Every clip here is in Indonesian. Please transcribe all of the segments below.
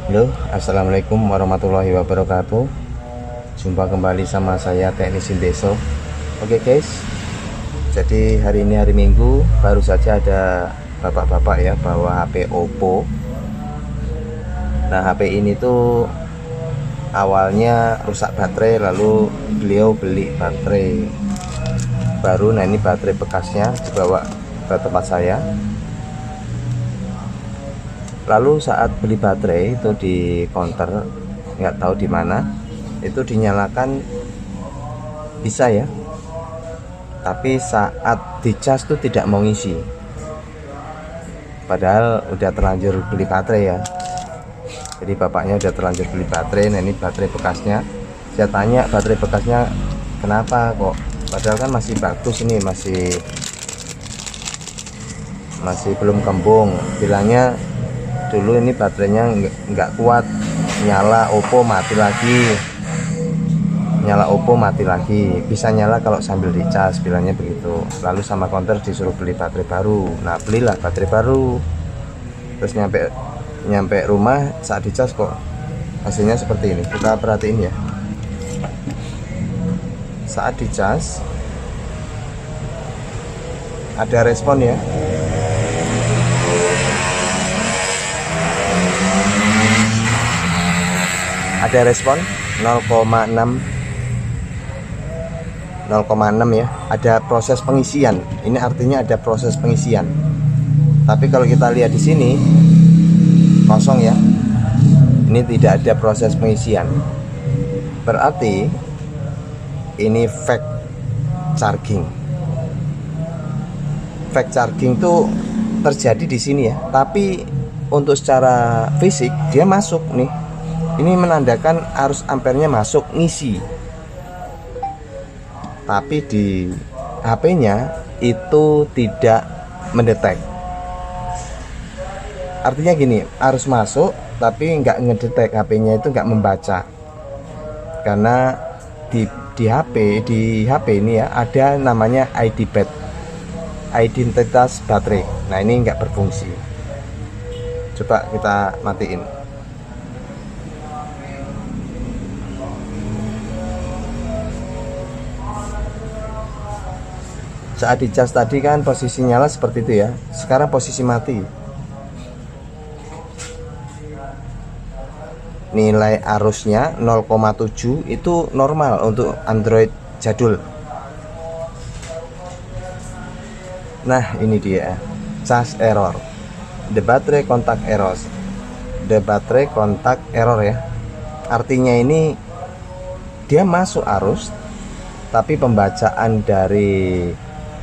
Halo, assalamualaikum warahmatullahi wabarakatuh. Jumpa kembali sama saya Teknisi Deso. Oke guys, jadi hari ini hari Minggu, baru saja ada bapak-bapak ya bawa HP Oppo. Nah, HP ini tuh awalnya rusak baterai, lalu beliau beli baterai baru. Nah, ini baterai bekasnya dibawa ke tempat saya. Lalu saat beli baterai itu di counter, nggak tahu di mana, itu dinyalakan bisa ya, tapi saat dicas tuh tidak mau ngisi, padahal udah terlanjur beli baterai ya. Jadi bapaknya udah terlanjur beli baterai. Nah, ini baterai bekasnya. Saya tanya baterai bekasnya kenapa kok, padahal kan masih bagus, ini masih belum kembung. Bilangnya dulu ini baterainya nggak kuat, nyala Oppo mati lagi, bisa nyala kalau sambil dicas, bilangnya begitu. Lalu sama counter disuruh beli baterai baru. Nah, belilah baterai baru. Terus nyampe rumah, saat dicas kok hasilnya seperti ini. Kita perhatiin ya, saat dicas ada respon ya. Ada respon 0,6 ya, ada proses pengisian. Ini artinya ada proses pengisian. Tapi kalau kita lihat di sini kosong ya, ini tidak ada proses pengisian, berarti ini fake charging. Fake charging tuh terjadi di sini ya, tapi untuk secara fisik dia masuk nih. Ini menandakan arus ampernya masuk ngisi, tapi di HP-nya itu tidak mendetek. Artinya gini, arus masuk tapi nggak ngedetek, HP-nya itu nggak membaca. Karena di HP ini ya ada namanya ID pad, identitas baterai. Nah, ini nggak berfungsi. Coba kita matiin. Saat dicas tadi kan posisi nyala seperti itu ya, sekarang posisi mati. Nilai arusnya 0,7 itu normal untuk Android jadul. Nah, ini dia cas error, the battery contact error ya. Artinya ini dia masuk arus, tapi pembacaan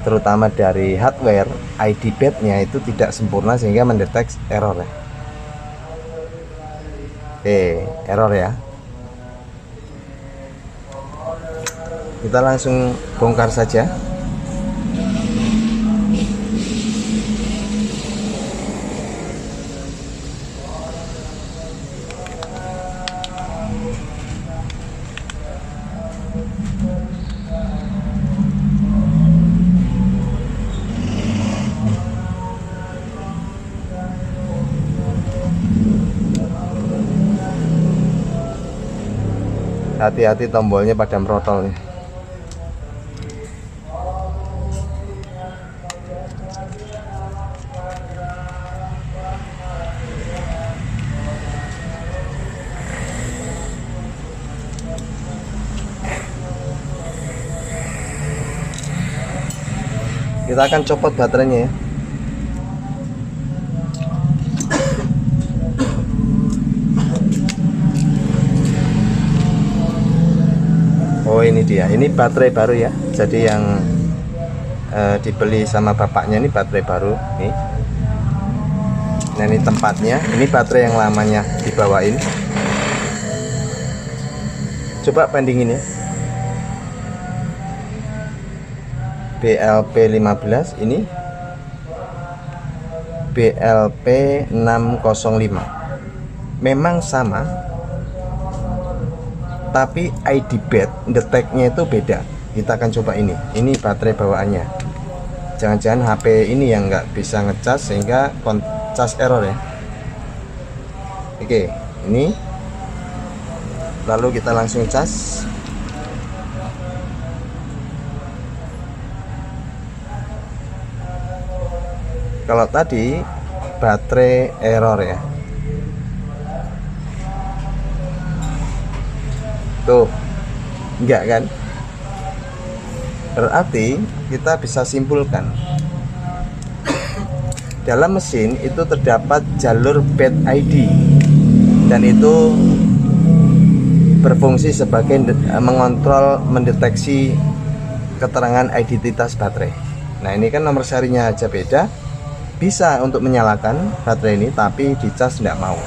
terutama dari hardware ID pad-nya itu tidak sempurna sehingga mendeteksi error ya. Error ya. Kita langsung bongkar saja. Hati-hati tombolnya pada merotol nih. Kita akan copot baterainya ya. Oh, ini dia, ini baterai baru ya. Jadi yang dibeli sama bapaknya ini baterai baru nih. Nah, ini tempatnya, ini baterai yang lamanya dibawain. Coba bandingin ya, BLP 15 ini BLP 605 memang sama, tapi ID pad deteknya itu beda. Kita akan coba ini baterai bawaannya. Jangan-jangan HP ini yang nggak bisa ngecas sehingga cas error ya. Oke, ini, lalu kita langsung cas. Kalau tadi baterai error ya, tuh enggak kan, berarti kita bisa simpulkan dalam mesin itu terdapat jalur bad ID dan itu berfungsi sebagai mengontrol, mendeteksi keterangan identitas baterai. Nah ini kan nomor serinya aja beda, bisa untuk menyalakan baterai ini tapi dicas tidak mau,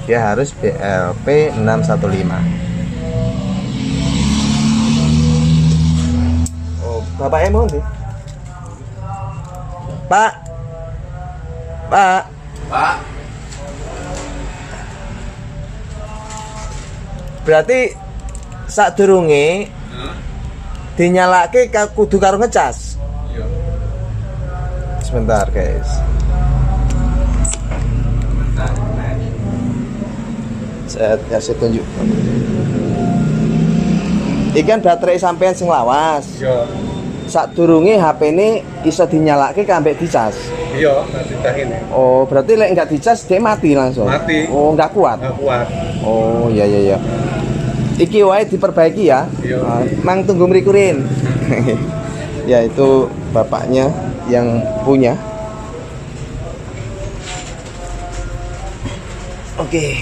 dia harus BLP 615. Oh bapak mau sih Pak. Berarti sadurunge dinyalake kudu karo ngecas. Iya. Sebentar, guys. Saya kasih tunjuk. Ikan baterai sampean sing lawas. Iya. Sadurunge HP ini iso dinyalake kambek dicas. Iya, nanti cahin ya. Oh, berarti lek nggak dicas dia mati langsung. Mati. Oh, nggak kuat. Nggak kuat. Oh, iya iya iya. Iki wae diperbaiki ya. Iya. Mang tunggu mrikurin. Ya itu bapaknya yang punya. Oke,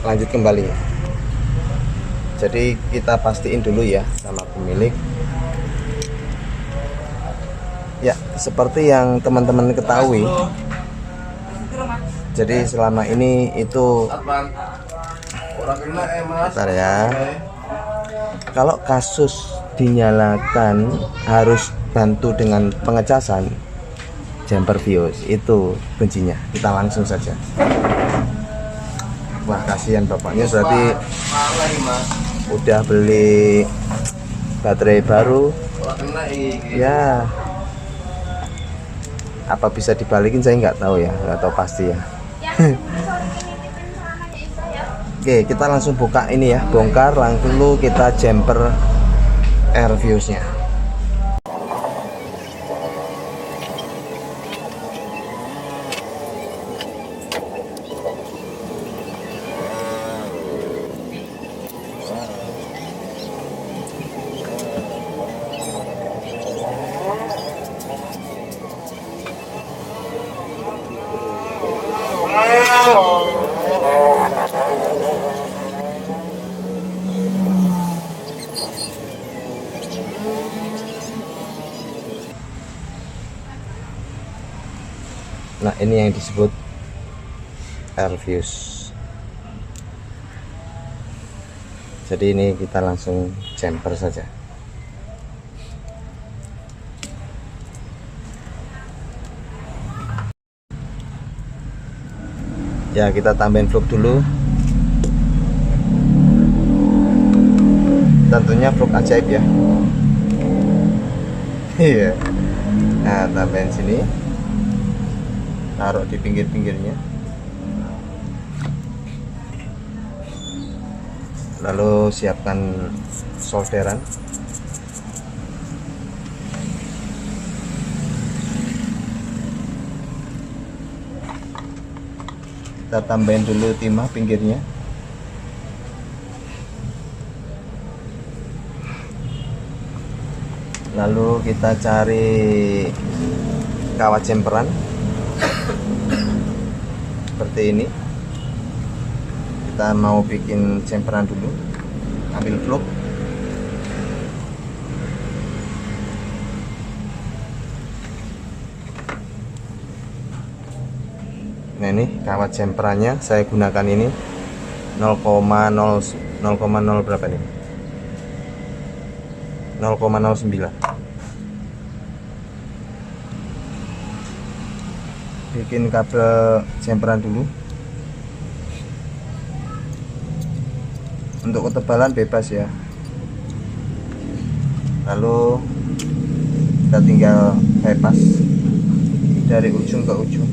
lanjut kembali. Jadi kita pastiin dulu ya sama pemilik. Ya, seperti yang teman-teman ketahui. Jadi selama ini itu bentar ya. Kalau kasus dinyalakan harus bantu dengan pengecasan jumper fuse, itu kuncinya. Kita langsung saja. Wah, kasihan bapaknya berarti udah beli baterai baru. Ya. Apa bisa dibalikin saya nggak tahu ya, nggak tahu pasti ya. Oke, kita langsung buka ini ya, bongkar langsung dulu kita jumper air fuse nya. Nah ini yang disebut air fuse. Jadi ini kita langsung jumper saja. Ya kita tambahin fluk dulu. Tentunya fluk ajaib ya. Iya. Nah tambahin sini. Taruh di pinggir-pinggirnya, lalu siapkan solderan. Kita tambahin dulu timah pinggirnya, lalu kita cari kawat jemperan seperti ini. Kita mau bikin jemperan dulu, ambil fluk, nah ini kawat jemperannya saya gunakan ini 0,0 berapa nih, 0,09. Bikin kabel jemperan dulu. Untuk ketebalan bebas ya. Lalu kita tinggal bypass dari ujung ke ujung.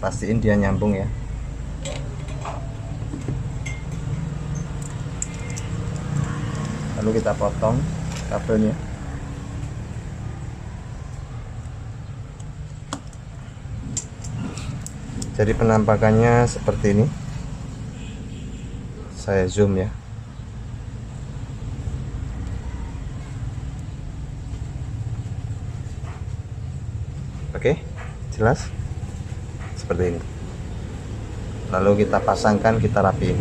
pastiin dia nyambung ya. Lalu kita potong kabelnya. Jadi penampakannya seperti ini. Saya zoom ya. Oke, jelas seperti ini. Lalu kita pasangkan, kita rapiin.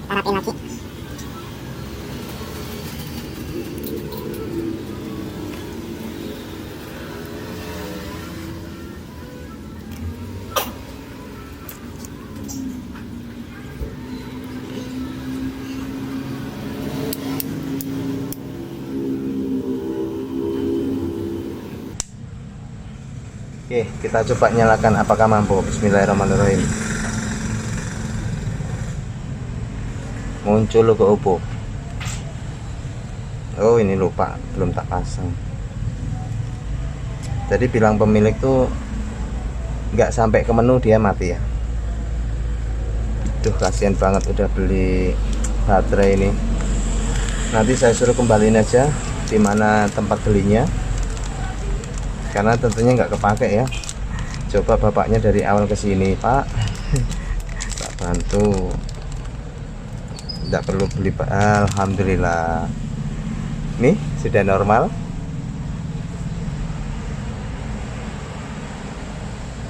Rapiin lagi. Oke, kita coba nyalakan apakah mampu. Bismillahirrahmanirrahim. Muncul logo Oppo. Oh, ini lupa, belum tak pasang. Jadi bilang pemilik tuh nggak sampai ke menu dia mati ya. Duh, kasihan banget udah beli baterai ini. Nanti saya suruh kembaliin aja di mana tempat belinya, karena tentunya nggak kepake ya. Coba bapaknya dari awal ke sini, Pak. Tak bantu. Tidak perlu beli, Pak. Alhamdulillah. Nih sudah normal.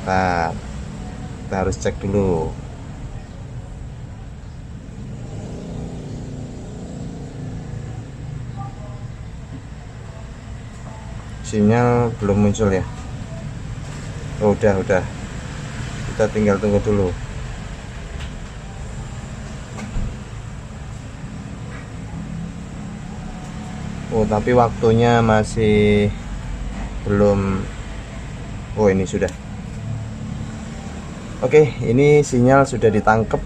Nah, kita harus cek dulu. Sinyal belum muncul ya. Oh, udah. Kita tinggal tunggu dulu. Oh, tapi waktunya masih belum. Oh, ini sudah. Oke, ini sinyal sudah ditangkap.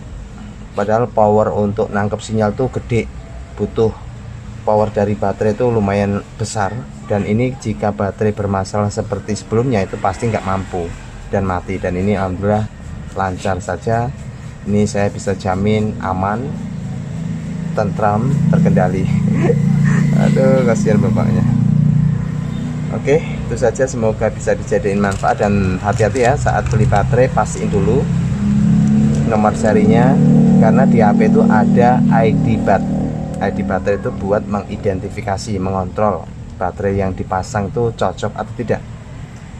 Padahal power untuk nangkep sinyal tuh gede. Butuh power dari baterai itu lumayan besar. Dan ini jika baterai bermasalah seperti sebelumnya itu pasti nggak mampu dan mati. Dan ini alhamdulillah lancar saja. Ini saya bisa jamin aman, tentram, terkendali. Aduh, kasihan bapaknya. Oke, itu saja, semoga bisa dijadiin manfaat. Dan hati-hati ya saat beli baterai, pastiin dulu nomor serinya, karena di HP itu ada ID bat. ID baterai itu buat mengidentifikasi, mengontrol baterai yang dipasang tuh cocok atau tidak.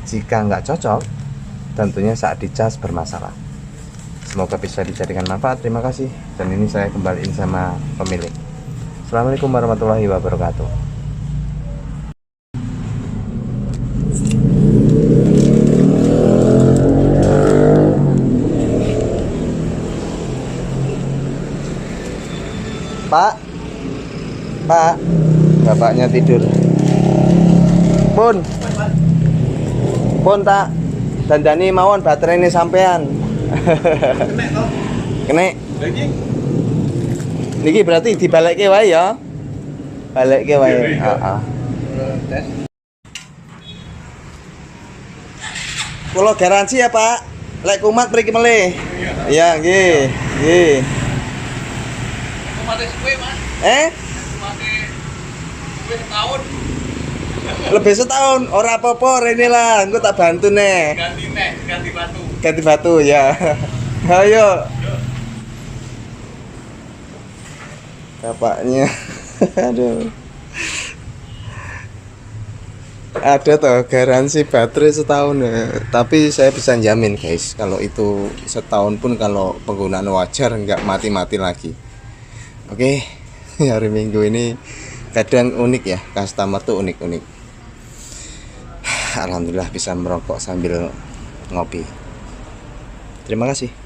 Jika nggak cocok, tentunya saat dicas bermasalah. Semoga bisa dijadikan manfaat. Terima kasih. Dan ini saya kembaliin sama pemilik. Assalamualaikum warahmatullahi wabarakatuh. Pak, bapaknya tidur. Pun tak dandani mawon baterai ini sampean. Kene. Niki berarti dibalekke wae ya. Balekke wae. Heeh. Kulo garansi ya, Pak. Lek kumat mriki melih. Iya, nggih. Nggih. Kumate suwe, Mas. Kumate suwe setahun. Lebih setahun, ora apa-apa rene lah, engko tak bantu nih. Ganti batu. Ganti batu ya. Ayo. Bapaknya. Aduh. Ada toh garansi baterai setahun ya. Tapi saya bisa jamin guys, kalau itu setahun pun kalau penggunaan wajar nggak mati-mati lagi. Oke, hari Minggu ini kadang unik ya, customer tuh unik-unik. Alhamdulillah bisa merokok sambil ngopi. Terima kasih.